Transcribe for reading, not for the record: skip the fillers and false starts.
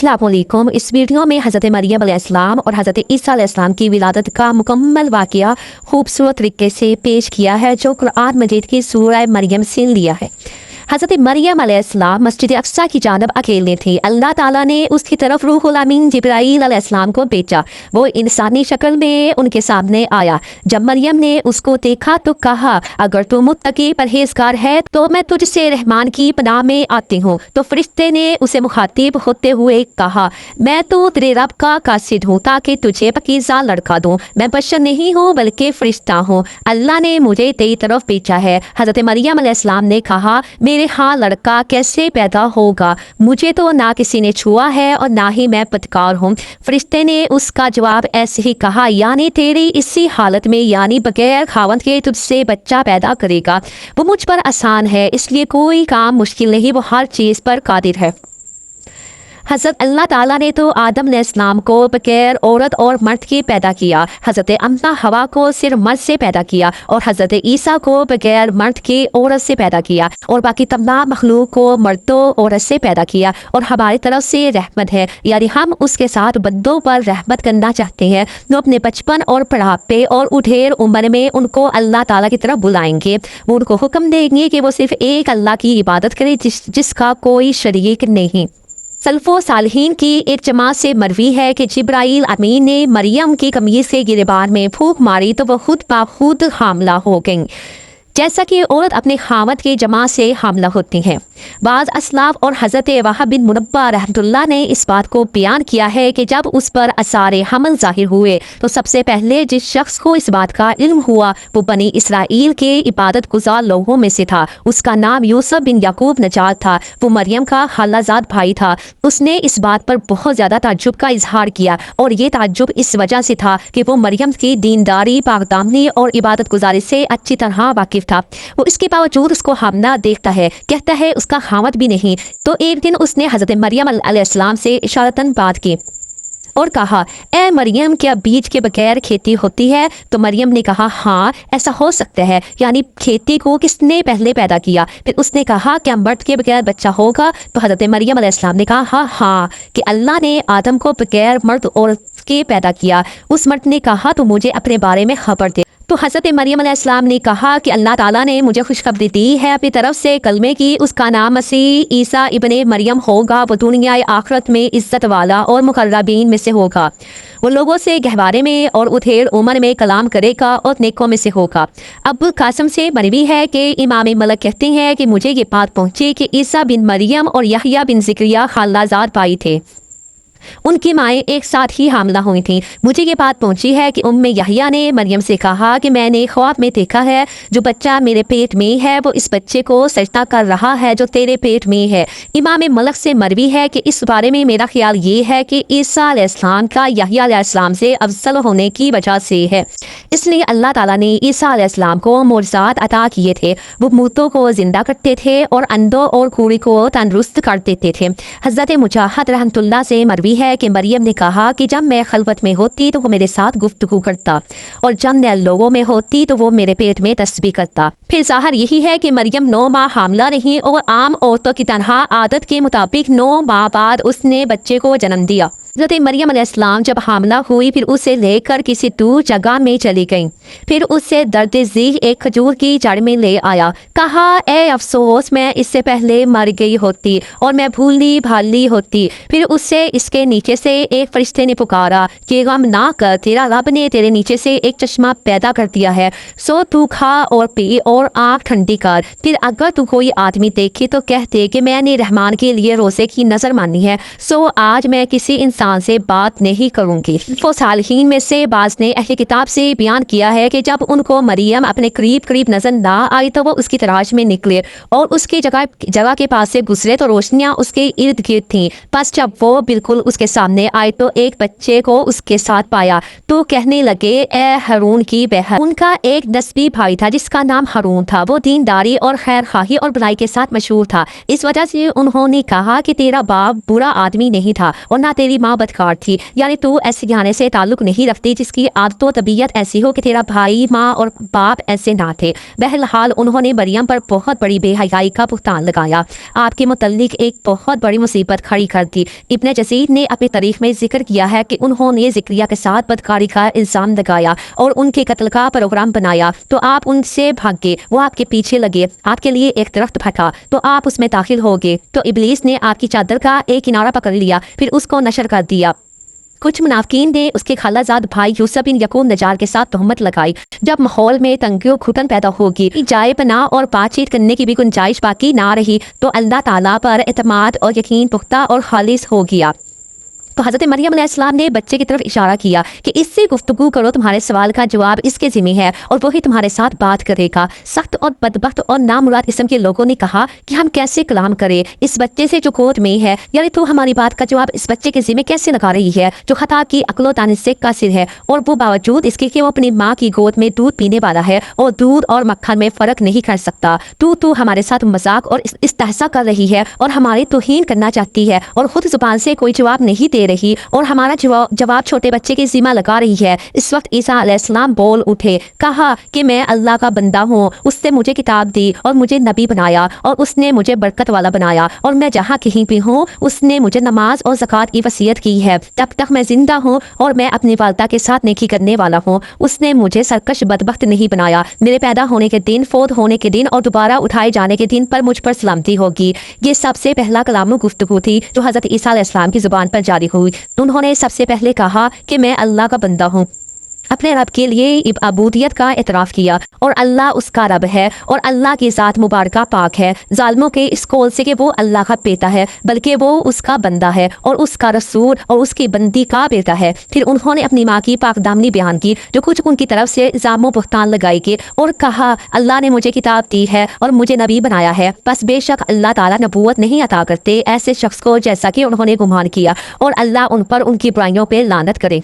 अस्सलाम वालेकुम। इस वीडियो में हज़रत मरियम अलैहिस्सलाम और हज़रत ईसा अलैहिस्सलाम की विलादत का मुकम्मल वाक़या खूबसूरत तरीके से पेश किया है, जो कुरान मजीद की सूरह मरियम से लिया है। हज़रत मरियम अलैहिस्सलाम मस्जिद अक्सा की जानब अकेले थी। अल्लाह ताला ने उसकी तरफ रूहुल अमीन जिब्राईल अलैहिस्सलाम को भेजा। वो इंसानी शक्ल में उनके सामने आया। जब मरियम ने उसको देखा तो कहा, अगर तू मुत्तकी परहेजगार है तो मैं तुझसे रहमान की पनाह में आती हूँ। तो फरिश्ते ने उसे मुखातिब होते हुए कहा, मैं तो तेरे रब का कासिद हूँ ताकि तुझे पकीज़ा लड़का दूँ। मैं बशर नहीं हूँ बल्कि फरिश्ता हूँ। अल्लाह ने मुझे तेरी तरफ भेजा है। हज़रत मरियम अलैहिस्सलाम ने कहा, मेरे हाँ लड़का कैसे पैदा होगा? मुझे तो ना किसी ने छुआ है और ना ही मैं बदकार हूँ। फरिश्ते ने उसका जवाब ऐसे ही कहा, यानी तेरी इसी हालत में, यानी बगैर खावंद के तुझसे बच्चा पैदा करेगा। वो मुझ पर आसान है, इसलिए कोई काम मुश्किल नहीं, वो हर चीज़ पर कादिर है। हज़रत अल्लाह ताला ने तो आदम अलैहिस्सलाम को बगैर औरत और मर्द के पैदा किया। हज़रत अम्मा हवा को सिर्फ मर्द से पैदा किया और हज़रत ईसा को बगैर मर्द के औरत से पैदा किया और बाकी तमाम मखलूक को मर्दों औरत से पैदा किया। और हमारी तरफ से रहमत है, यानी हम उसके साथ बंदों पर रहमत करना चाहते हैं। वो अपने बचपन और बुढ़ापे और उठेर उम्र में उनको अल्लाह ताला की तरफ बुलाएंगे। वो उनको हुक्म देंगे कि वो सिर्फ एक अल्लाह की इबादत करें जिसका कोई शरीक नहीं। सल्फ़ो सालहीन की एक जमात से मरवी है कि जिब्राईल अमीन ने मरियम की कमीज के गिरबान में फूंक मारी तो वह खुद ब खुद हामला हो गई, जैसा कि औरत अपने खामद के जमा से हामला होती हैं। बाज़ असलाफ और हज़रत वहाब बिन मुनब्बा रहमतुल्लाह ने इस बात को बयान किया है कि जब उस पर असारे हमल ज़ाहिर हुए तो सबसे पहले जिस शख्स को इस बात का इल्म हुआ वो बनी इसराइल के इबादत गुजार लोगों में से था। उसका नाम यूसुफ बिन याकूब नजात था। वो मरियम का खालाजाद भाई था। उसने इस बात पर बहुत ज़्यादा ताज्जुब का इजहार किया और ये ताज्जुब इस वजह से था कि वो मरियम की दीनदारी, पाकदामनी और इबादत गुजारी से अच्छी तरह वाकिफ था। वो इसके बावजूद उसको हमला देखता है, कहता है उसका खामद भी नहीं। तो एक दिन उसने हज़रत मरियम अलैहिस्सलाम से इशारतन बात की और कहा, ए मरियम, क्या बीज के बगैर खेती होती है? तो मरियम ने कहा, हाँ ऐसा हो सकता है, यानी खेती को किसने पहले पैदा किया? फिर उसने कहा, क्या मर्द के बगैर बच्चा होगा? तो हज़रत मरियम अलैहिस्सलाम ने कहा, हाँ कि अल्लाह ने आदम को बगैर मर्द औरत के पैदा किया। उस मर्द ने कहा, तो मुझे अपने बारे में खबर दे। तो हज़रत मरियम अलैहिस्सलाम ने कहा कि अल्लाह ताला ने मुझे खुशखबरी दी है अपनी तरफ से कलमे की, उसका नाम मसीह ईसा इब्ने मरियम होगा। वो दुनिया आखिरत में इज़्ज़त वाला और मुकर्रबीन में से होगा। वो लोगों से गहवारे में और उथेड़ उम्र में कलाम करेगा और नेकों में से होगा। अब्दुल कासिम से मरवी है कि इमाम मलक कहते हैं कि मुझे ये बात पहुँची कि ईसा बिन मरियम और यहया बिन ज़करिया खालाजाद भाई थे। उनकी माएँ एक साथ ही हामला हुई थीं। मुझे ये बात पहुंची है कि उम्मे यहया ने मरियम से कहा कि मैंने ख्वाब में देखा है जो बच्चा मेरे पेट में है वो इस बच्चे को सजदा कर रहा है जो तेरे पेट में है। इमाम मलक से मरवी है कि इस बारे में मेरा ख्याल ये है कि ईसा अलैहिस्सलाम का यहया अलैहिस्सलाम से अफजल होने की वजह से है, इसलिए अल्लाह ताला ने ईसा अलैहिस्सलाम को मोज़ात अता किए थे। वो मुर्दों को जिंदा करते थे और अंधों और कूड़ी को तंदुरुस्त कर देते थे। हज़रत मुजाहिद रहमतुल्लाह से मरवी है कि मरियम ने कहा कि जब मैं खलवत में होती तो वो मेरे साथ गुफ्तगू करता और जब मैं लोगों में होती तो वो मेरे पेट में तस्बीह करता। फिर ज़ाहिर यही है कि मरियम 9 माह हामला रही और आम औरतों की तरह आदत के मुताबिक 9 माह बाद उसने बच्चे को जन्म दिया। हज़रत मरियम अलैहिस्सलाम जब हामला हुई फिर उसे लेकर किसी दूर जगह में चली गई। फिर उससे दर्द ज़ीह एक खजूर की जड़ में ले आया। कहा, ए अफसोस, मैं इससे पहले मर गई होती और मैं भूली भाली होती। फिर उससे इसके नीचे से एक फरिश्ते ने पुकारा कि गम ना कर, तेरा रब ने तेरे नीचे से एक चश्मा पैदा कर दिया है, सो तू खा और पी और आँख ठंडी कर। फिर अगर तू कोई आदमी देखी तो कह दे कि मैंने रहमान के लिए रोज़े की नज़र मानी है, सो आज मैं किसी इंसान से बात नहीं करूंगी। वो सालहीन में से बाज ने अहले किताब से बयान किया है कि जब उनको मरियम अपने करीब करीब नजर ना आई तो वो उसकी तलाश में निकले और उसकी जगह के पास से गुजरे तो रोशनियां उसके इर्द गिर्द थीं। बस जब वो बिल्कुल उसके सामने आए तो एक बच्चे को उसके साथ पाया तो कहने लगे, ए हारून की बहन। उनका एक नस्बी भाई था जिसका नाम हारून था। वो दीनदारी और खैर खाही और बुराई के साथ मशहूर था। इस वजह से उन्होंने कहा कि तेरा बाप बुरा आदमी नहीं था और ना तेरी माँ ماں بدکار تھی، یعنی تو ایسے گھرانے سے تعلق نہیں رکھتی جس کی عادت و طبیعت ایسی ہو کہ تیرا بھائی ماں اور باپ ایسے نہ تھے۔ بہرحال انہوں نے مریم پر بہت بڑی بے حیائی کا بہتان لگایا، آپ کے متعلق ایک بہت بڑی مصیبت کھڑی کر دی۔ ابن جزیر نے اپنی تاریخ میں ذکر کیا ہے کہ انہوں نے زکریا کے ساتھ بدکاری کا الزام لگایا اور ان کے قتل کا پروگرام بنایا، تو آپ ان سے بھاگ گئے، وہ آپ کے پیچھے لگے، آپ کے لیے ایک درخت پھٹا تو آپ اس میں داخل ہو گئے، تو ابلیس نے آپ کی چادر کا ایک کنارہ پکڑ لیا، پھر اس کو نشر کر دیا۔ کچھ منافقین نے اس کے خالہ زاد بھائی یوسف بن یعقوب نجار کے ساتھ تہمت لگائی۔ جب ماحول میں تنگی و گھٹن پیدا ہوگی، جائے پناہ اور بات چیت کرنے کی بھی گنجائش باقی نہ رہی، تو اللہ تعالیٰ پر اعتماد اور یقین پختہ اور خالص ہو گیا۔ تو حضرت مریم علیہ السلام نے بچے کی طرف اشارہ کیا کہ اس سے گفتگو کرو، تمہارے سوال کا جواب اس کے ذمہ ہے اور وہی تمہارے ساتھ بات کرے گا۔ سخت اور بدبخت اور نامراد قسم کے لوگوں نے کہا کہ ہم کیسے کلام کریں اس بچے سے جو گود میں ہے، یعنی تو ہماری بات کا جواب اس بچے کے ذمہ کیسے لگا رہی ہے جو خطا کی عقل و دانش سے قاصر ہے، اور وہ باوجود اس کے کہ وہ اپنی ماں کی گود میں دودھ پینے والا ہے اور دودھ اور مکھن میں فرق نہیں کر سکتا۔ تو ہمارے ساتھ مذاق اور استہزاء کر رہی ہے اور ہماری توہین کرنا چاہتی ہے اور خود زبان سے کوئی جواب نہیں دے رہی اور ہمارا جواب چھوٹے بچے کے ذمہ لگا رہی ہے۔ اس وقت عیسیٰ علیہ السلام بول اٹھے، کہا کہ میں اللہ کا بندہ ہوں، اس نے مجھے کتاب دی اور مجھے نبی بنایا اور اس نے مجھے برکت والا بنایا، اور میں جہاں کہیں بھی ہوں اس نے مجھے نماز اور زکوٰۃ کی وصیت کی ہے تب تک میں زندہ ہوں، اور میں اپنی والدہ کے ساتھ نیکی کرنے والا ہوں۔ اس نے مجھے سرکش بدبخت نہیں بنایا۔ میرے پیدا ہونے کے دن، فوت ہونے کے دن اور دوبارہ اٹھائے جانے کے دن پر مجھ پر سلامتی ہوگی۔ یہ سب سے پہلا کلام و گفتگو تھی جو حضرت عیسیٰ علیہ السلام کی زبان پر جاری ہوئی۔ انہوں نے سب سے پہلے کہا کہ میں اللہ کا بندہ ہوں، اپنے رب کے لیے عبودیت کا اعتراف کیا، اور اللہ اس کا رب ہے اور اللہ کی ذات مبارکہ پاک ہے ظالموں کے اس قول سے کہ وہ اللہ کا بیٹا ہے، بلکہ وہ اس کا بندہ ہے اور اس کا رسول اور اس کی بندی کا بیٹا ہے۔ پھر انہوں نے اپنی ماں کی پاک دامنی بیان کی جو کچھ ان کی طرف سے الزام و بہتان لگائی گئی، اور کہا اللہ نے مجھے کتاب دی ہے اور مجھے نبی بنایا ہے، بس بے شک اللہ تعالیٰ نبوت نہیں عطا کرتے ایسے شخص کو جیسا کہ انہوں نے گمان کیا، اور اللہ ان پر ان کی برائیوں پہ لعنت کرے۔